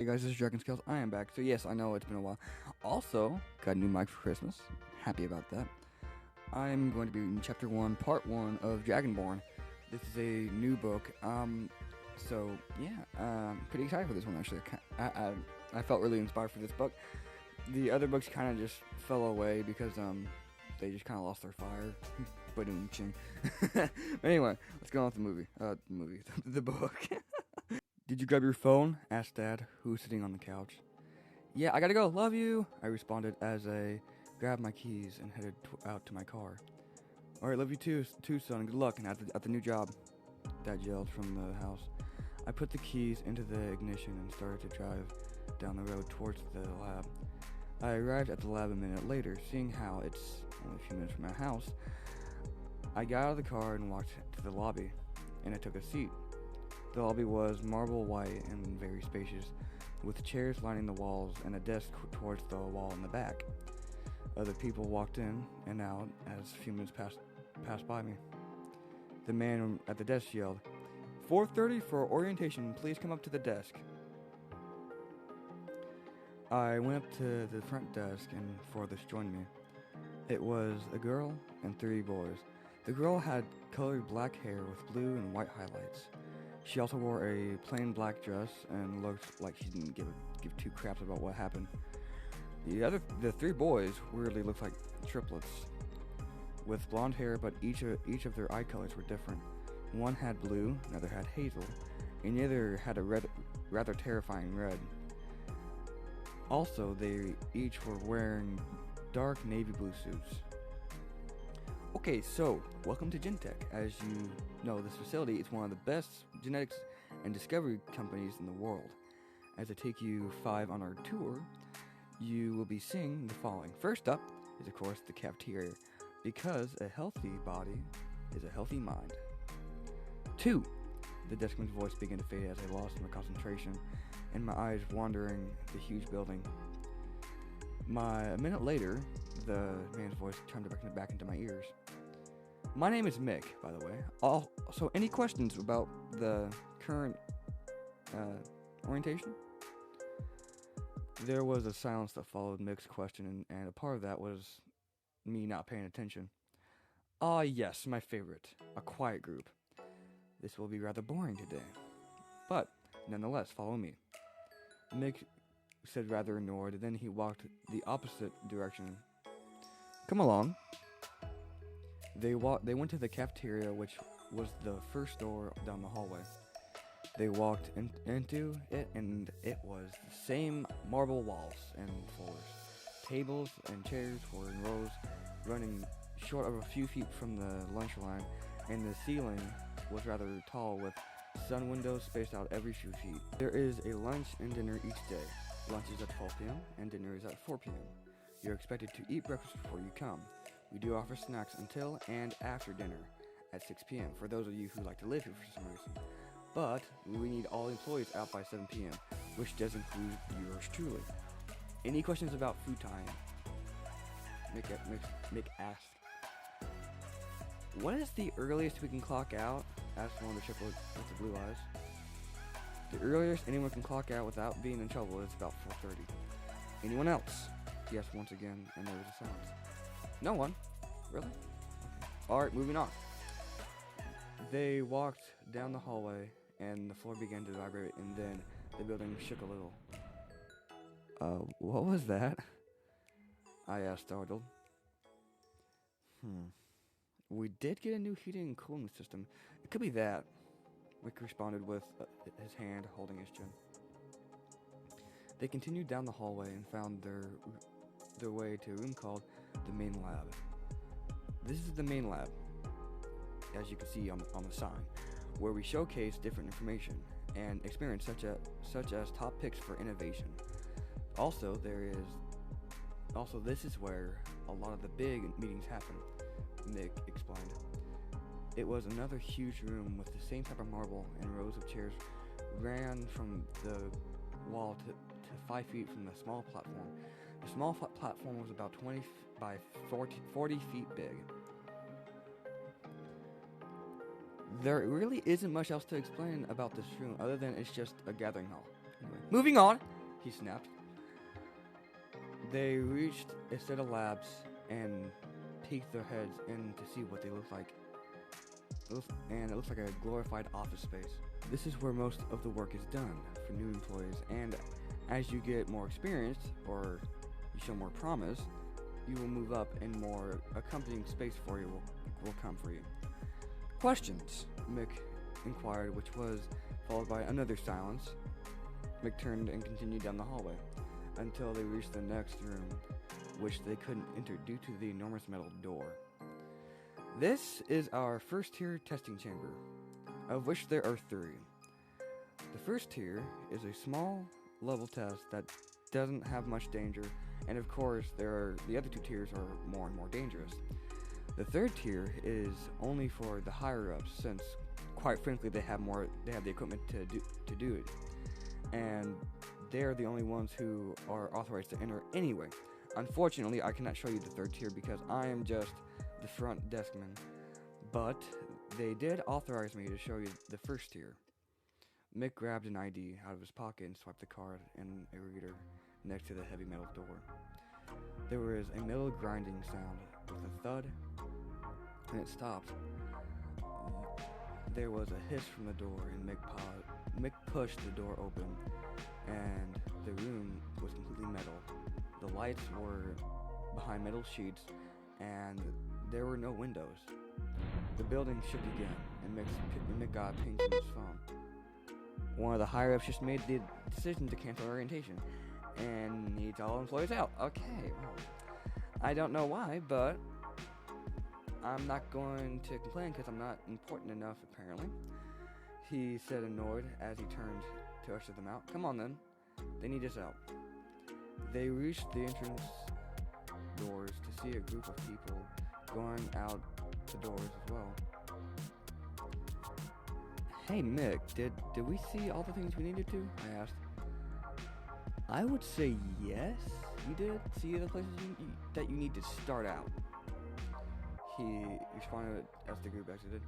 Hey guys, this is Dragon Scales. I am back. So yes, I know it's been a while. Also, got a new mic for Christmas. Happy about that. I'm going to be reading Chapter 1, Part 1 of Dragonborn. This is a new book. So yeah, pretty excited for this one actually. I felt really inspired for this book. The other books kind of just fell away because they just kind of lost their fire. Ba-doom-ching. Anyway, let's go on with the book. Did you grab your phone? Asked Dad, who was sitting on the couch. Yeah, I gotta go. Love you, I responded as I grabbed my keys and headed out to my car. Alright, love you too, son. Good luck and at the new job, Dad yelled from the house. I put the keys into the ignition and started to drive down the road towards the lab. I arrived at the lab a minute later, seeing how it's only a few minutes from my house. I got out of the car and walked to the lobby, and I took a seat. The lobby was marble white and very spacious, with chairs lining the walls and a desk towards the wall in the back. Other people walked in and out as a few minutes passed by me. The man at the desk yelled, 4:30 for orientation, please come up to the desk. I went up to the front desk and four others joined me. It was a girl and three boys. The girl had colored black hair with blue and white highlights. She also wore a plain black dress and looked like she didn't give two craps about what happened. The three boys weirdly looked like triplets, with blonde hair, but each of their eye colors were different. One had blue, another had hazel, and the other had a rather terrifying red. Also, they each were wearing dark navy blue suits. Okay, so welcome to Gentech. As you know, this facility is one of the best genetics and discovery companies in the world. As I take you 5 on our tour, you will be seeing the following. First up is, of course, the cafeteria, because a healthy body is a healthy mind. 2, the deskman's voice began to fade as I lost my concentration and my eyes wandering the huge building. A minute later, the man's voice chimed back into my ears. My name is Mick, by the way. So any questions about the current orientation? There was a silence that followed Mick's question, and a part of that was me not paying attention. Ah, yes, my favorite. A quiet group. This will be rather boring today. But, nonetheless, follow me. Mick said rather annoyed, then he walked the opposite direction. Come along. They went to the cafeteria, which was the first door down the hallway. They walked into it, and it was the same marble walls and floors. Tables and chairs were in rows, running short of a few feet from the lunch line, and the ceiling was rather tall, with sun windows spaced out every few feet. There is a lunch and dinner each day. Lunch is at 12 p.m. and dinner is at 4 p.m. You're expected to eat breakfast before you come. We do offer snacks until and after dinner at 6 p.m. for those of you who like to live here for some reason. But we need all employees out by 7 p.m., which does include yours truly. Any questions about food time? Mick asked. What is the earliest we can clock out? Asked one of the triplets with the blue eyes. The earliest anyone can clock out without being in trouble is about 4:30. Anyone else? He asked once again, and there was a silence. No one? Really? Okay. Alright, moving on. They walked down the hallway, and the floor began to vibrate, and then the building shook a little. What was that? I asked, startled. We did get a new heating and cooling system. It could be that. Rick responded with his hand holding his chin. They continued down the hallway and found their way to a room called the main lab. This is the main lab, as you can see on the sign, where we showcase different information and experience such as top picks for innovation. Also, this is where a lot of the big meetings happen, Nick explained. It was another huge room with the same type of marble, and rows of chairs ran from the wall to 5 feet from the small platform. The small platform was about 20 by 40 feet big. There really isn't much else to explain about this room other than it's just a gathering hall. Anyway, Moving on, he snapped. They reached a set of labs and peeked their heads in to see what they looked like. And it looks like a glorified office space. This is where most of the work is done for new employees, and as you get more experience, or you show more promise, you will move up and more accompanying space for you will come for you. Questions? Mick inquired, which was followed by another silence. Mick turned and continued down the hallway until they reached the next room, which they couldn't enter due to the enormous metal door. This is our first tier testing chamber, of which there are 3. The first tier is a small level test that doesn't have much danger, and of course the other 2 tiers are more and more dangerous. The 3rd tier is only for the higher ups, since quite frankly they have the equipment to do it, and they're the only ones who are authorized to enter anyway. Unfortunately, I cannot show you the 3rd tier because I am just the front deskman, but they did authorize me to show you the 1st tier. Mick grabbed an ID out of his pocket and swiped the card in a reader next to the heavy metal door. There was a metal grinding sound with a thud, and it stopped. There was a hiss from the door, and Mick pushed the door open, and the room was completely metal. The lights were behind metal sheets, and there were no windows. The building shook again, and Mick got a ping from his phone. One of the higher-ups just made the decision to cancel orientation and needs all employees out. Okay, well, I don't know why, but I'm not going to complain because I'm not important enough, apparently. He said, annoyed, as he turned to usher them out. Come on, then. They need us out. They reached the entrance doors to see a group of people going out the doors as well. Hey, Mick, did we see all the things we needed to? I asked. I would say yes, you did see the places that you need to start out. He responded as the group exited.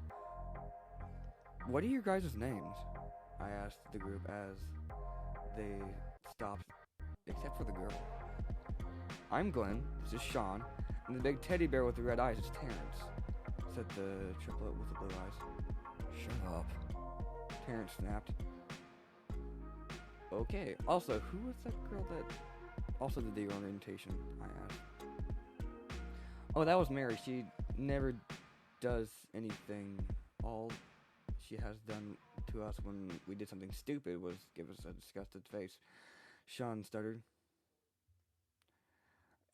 What are your guys' names? I asked the group as they stopped, except for the girl. I'm Glenn, this is Sean, and the big teddy bear with the red eyes is Terrence, said the triplet with the blue eyes. Shut up, Terrence snapped. Okay, also, who was that girl that also did the orientation? I asked. Oh, that was Mary. She never does anything. All she has done to us when we did something stupid was give us a disgusted face. Sean stuttered.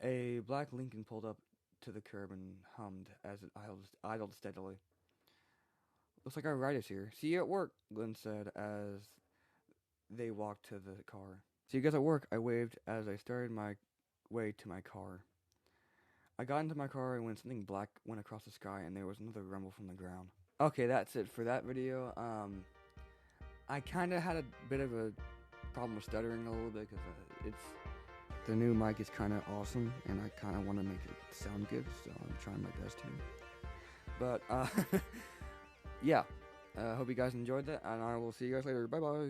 A black Lincoln pulled up to the curb and hummed as it idled steadily. Looks like our ride is here. See you at work, Glenn said as they walked to the car. See you guys at work, I waved as I started my way to my car. I got into my car and when something black went across the sky and there was another rumble from the ground. Okay, that's it for that video. I kind of had a bit of a problem with stuttering a little bit because the new mic is kind of awesome and I kind of want to make it sound good, so I'm trying my best here. But yeah, hope you guys enjoyed that, and I will see you guys later. Bye bye.